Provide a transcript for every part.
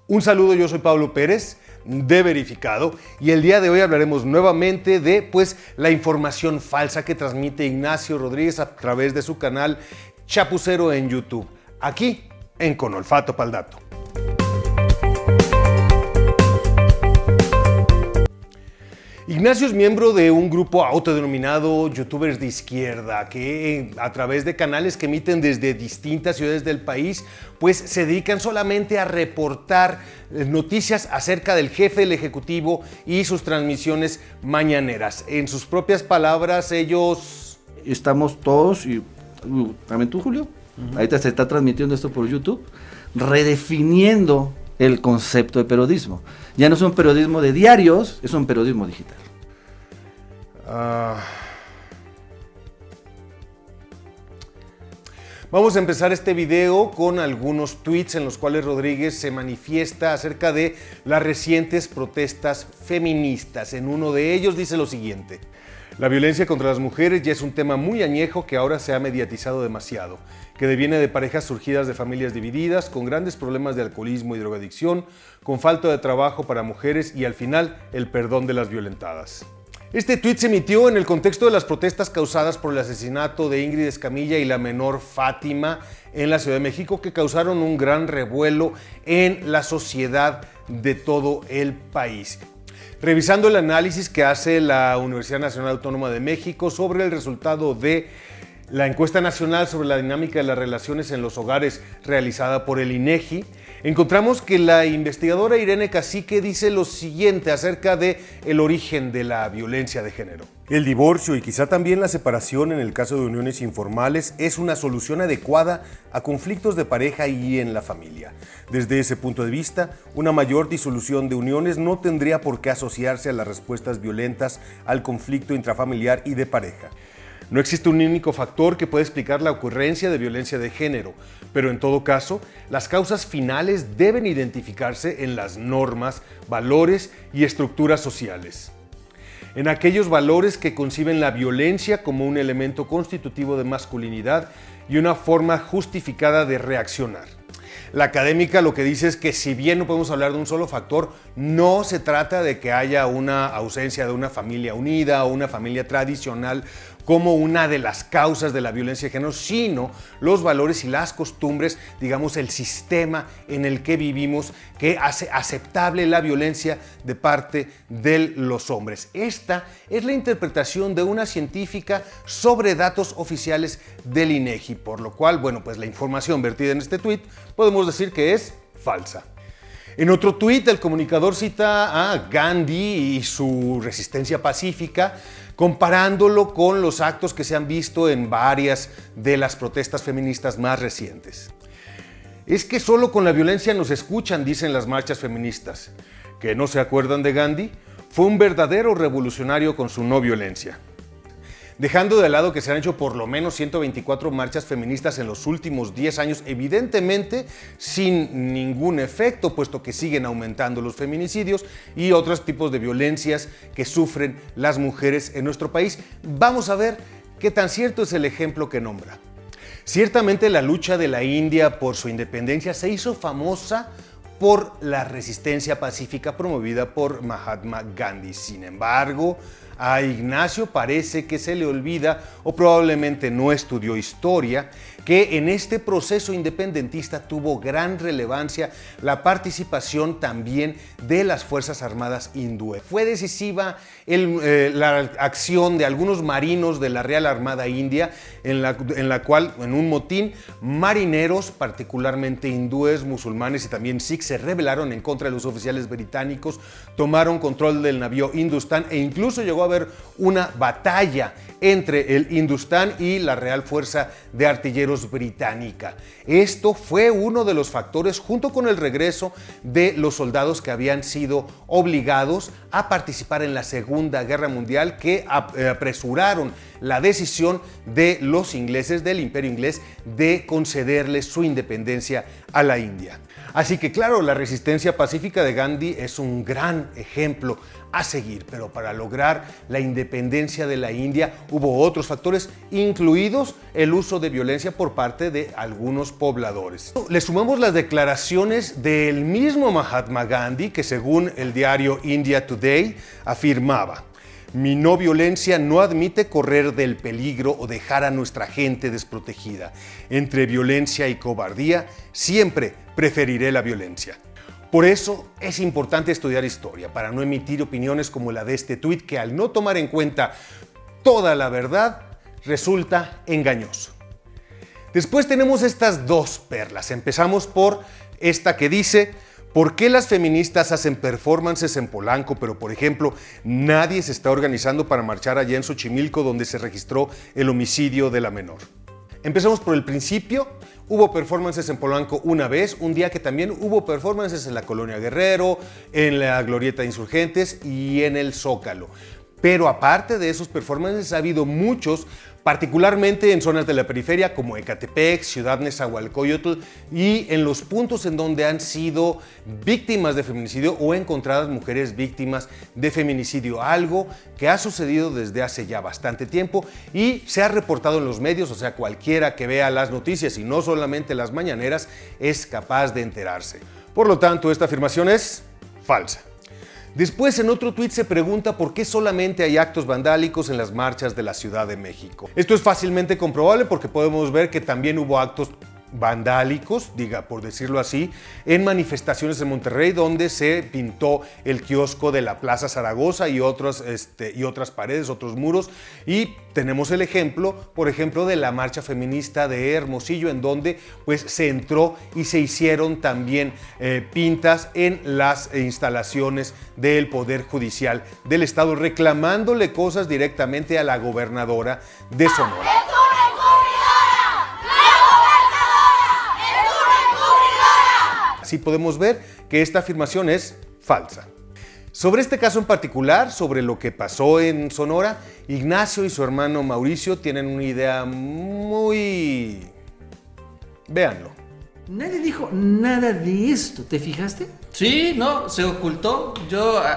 Un saludo, yo soy Pablo Pérez de Verificado y el día de hoy hablaremos nuevamente de la información falsa que transmite Ignacio Rodríguez a través de su canal Chapucero en YouTube, aquí en Con Olfato Pal Dato. Ignacio es miembro de un grupo autodenominado Youtubers de Izquierda que a través de canales que emiten desde distintas ciudades del país se dedican solamente a reportar noticias acerca del jefe del Ejecutivo y sus transmisiones mañaneras. En sus propias palabras, ellos... Estamos todos, y también tú, Julio, ahorita se está transmitiendo esto por YouTube, redefiniendo el concepto de periodismo. Ya no es un periodismo de diarios, es un periodismo digital. Vamos a empezar este video con algunos tweets en los cuales Rodríguez se manifiesta acerca de las recientes protestas feministas. En uno de ellos dice lo siguiente: la violencia contra las mujeres ya es un tema muy añejo que ahora se ha mediatizado demasiado, que deviene de parejas surgidas de familias divididas, con grandes problemas de alcoholismo y drogadicción, con falta de trabajo para mujeres y al final el perdón de las violentadas. Este tuit se emitió en el contexto de las protestas causadas por el asesinato de Ingrid Escamilla y la menor Fátima en la Ciudad de México, que causaron un gran revuelo en la sociedad de todo el país. Revisando el análisis que hace la Universidad Nacional Autónoma de México sobre el resultado de la encuesta nacional sobre la dinámica de las relaciones en los hogares realizada por el INEGI, encontramos que la investigadora Irene Cacique dice lo siguiente acerca del origen de la violencia de género. El divorcio y quizá también la separación en el caso de uniones informales es una solución adecuada a conflictos de pareja y en la familia. Desde ese punto de vista, una mayor disolución de uniones no tendría por qué asociarse a las respuestas violentas al conflicto intrafamiliar y de pareja. No existe un único factor que pueda explicar la ocurrencia de violencia de género, pero en todo caso, las causas finales deben identificarse en las normas, valores y estructuras sociales. En aquellos valores que conciben la violencia como un elemento constitutivo de masculinidad y una forma justificada de reaccionar. La académica lo que dice es que si bien no podemos hablar de un solo factor, no se trata de que haya una ausencia de una familia unida o una familia tradicional como una de las causas de la violencia de género, sino los valores y las costumbres, digamos el sistema en el que vivimos, que hace aceptable la violencia de parte de los hombres. Esta es la interpretación de una científica sobre datos oficiales del INEGI, por lo cual, la información vertida en este tuit podemos decir que es falsa. En otro tuit, el comunicador cita a Gandhi y su resistencia pacífica, comparándolo con los actos que se han visto en varias de las protestas feministas más recientes. Es que solo con la violencia nos escuchan, dicen las marchas feministas. ¿Que no se acuerdan de Gandhi? Fue un verdadero revolucionario con su no violencia. Dejando de lado que se han hecho por lo menos 124 marchas feministas en los últimos 10 años, evidentemente sin ningún efecto, puesto que siguen aumentando los feminicidios y otros tipos de violencias que sufren las mujeres en nuestro país, vamos a ver qué tan cierto es el ejemplo que nombra. Ciertamente la lucha de la India por su independencia se hizo famosa por la resistencia pacífica promovida por Mahatma Gandhi. Sin embargo, a Ignacio parece que se le olvida, o probablemente no estudió historia, que en este proceso independentista tuvo gran relevancia la participación también de las Fuerzas Armadas hindúes. Fue decisiva la acción de algunos marinos de la Real Armada India, en la cual, en un motín, marineros, particularmente hindúes, musulmanes y también sikhs, se rebelaron en contra de los oficiales británicos, tomaron control del navío Hindustán e incluso llegó a haber una batalla entre el Hindustán y la Real Fuerza de Artilleros británica. Esto fue uno de los factores, junto con el regreso de los soldados que habían sido obligados a participar en la Segunda Guerra Mundial, que apresuraron la decisión de los ingleses, del Imperio Inglés, de concederles su independencia a la India. Así que claro, la resistencia pacífica de Gandhi es un gran ejemplo a seguir, pero para lograr la independencia de la India hubo otros factores, incluidos el uso de violencia por parte de algunos pobladores. Le sumamos las declaraciones del mismo Mahatma Gandhi, que según el diario India Today afirmaba: mi no violencia no admite correr del peligro o dejar a nuestra gente desprotegida. Entre violencia y cobardía, siempre preferiré la violencia. Por eso es importante estudiar historia, para no emitir opiniones como la de este tuit que al no tomar en cuenta toda la verdad resulta engañoso. Después tenemos estas dos perlas. Empezamos por esta que dice: ¿por qué las feministas hacen performances en Polanco, pero por ejemplo nadie se está organizando para marchar allá en Xochimilco donde se registró el homicidio de la menor? Empezamos por el principio. Hubo performances en Polanco una vez, un día que también hubo performances en la Colonia Guerrero, en la Glorieta de Insurgentes y en el Zócalo. Pero aparte de esos performances ha habido muchos, particularmente en zonas de la periferia como Ecatepec, Ciudad Nezahualcóyotl y en los puntos en donde han sido víctimas de feminicidio o encontradas mujeres víctimas de feminicidio, algo que ha sucedido desde hace ya bastante tiempo y se ha reportado en los medios, o sea, cualquiera que vea las noticias y no solamente las mañaneras es capaz de enterarse. Por lo tanto, esta afirmación es falsa. Después, en otro tuit se pregunta por qué solamente hay actos vandálicos en las marchas de la Ciudad de México. Esto es fácilmente comprobable porque podemos ver que también hubo actos vandálicos, por decirlo así, en manifestaciones en Monterrey donde se pintó el kiosco de la Plaza Zaragoza y otras paredes, otros muros, y tenemos el ejemplo, por ejemplo, de la marcha feminista de Hermosillo en donde pues se entró y se hicieron también pintas en las instalaciones del Poder Judicial del Estado reclamándole cosas directamente a la gobernadora de Sonora. Así podemos ver que esta afirmación es falsa. Sobre este caso en particular, sobre lo que pasó en Sonora, Ignacio y su hermano Mauricio tienen una idea muy... Véanlo. Nadie dijo nada de esto, ¿te fijaste? Sí, no, se ocultó.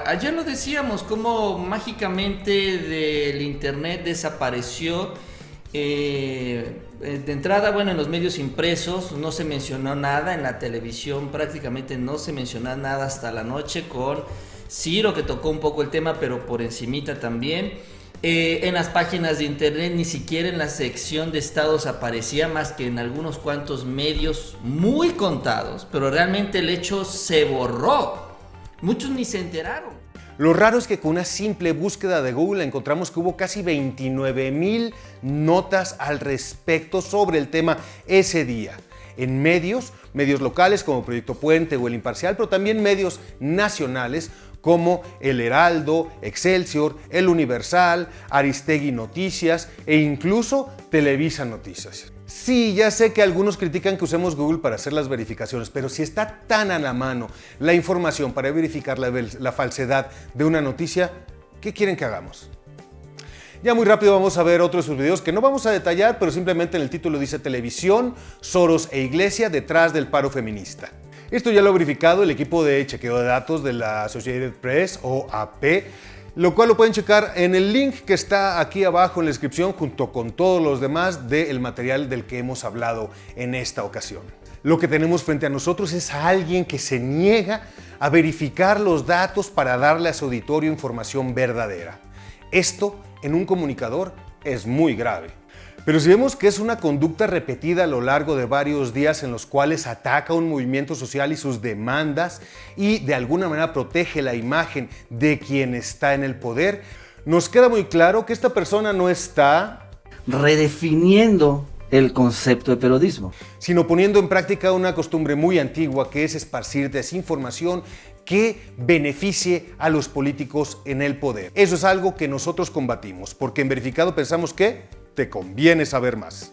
Ayer lo decíamos, cómo mágicamente del internet desapareció. De entrada, bueno, en los medios impresos no se mencionó nada, en la televisión prácticamente no se mencionó nada hasta la noche con Ciro, que tocó un poco el tema, pero por encimita también. En las páginas de internet, ni siquiera en la sección de estados aparecía, más que en algunos cuantos medios muy contados, pero realmente el hecho se borró. Muchos ni se enteraron. Lo raro es que con una simple búsqueda de Google encontramos que hubo casi 29,000 notas al respecto sobre el tema ese día. En medios locales como Proyecto Puente o El Imparcial, pero también medios nacionales como El Heraldo, Excelsior, El Universal, Aristegui Noticias e incluso Televisa Noticias. Sí, ya sé que algunos critican que usemos Google para hacer las verificaciones, pero si está tan a la mano la información para verificar la falsedad de una noticia, ¿qué quieren que hagamos? Ya muy rápido vamos a ver otros de sus videos que no vamos a detallar, pero simplemente en el título dice Televisión, Soros e Iglesia detrás del paro feminista. Esto ya lo ha verificado el equipo de chequeo de datos de la Associated Press o AP, lo cual lo pueden checar en el link que está aquí abajo en la descripción junto con todos los demás del material del que hemos hablado en esta ocasión. Lo que tenemos frente a nosotros es a alguien que se niega a verificar los datos para darle a su auditorio información verdadera. Esto, en un comunicador, es muy grave. Pero si vemos que es una conducta repetida a lo largo de varios días en los cuales ataca un movimiento social y sus demandas y de alguna manera protege la imagen de quien está en el poder, nos queda muy claro que esta persona no está redefiniendo el concepto de periodismo, sino poniendo en práctica una costumbre muy antigua que es esparcir desinformación que beneficie a los políticos en el poder. Eso es algo que nosotros combatimos, porque en Verificado pensamos que te conviene saber más.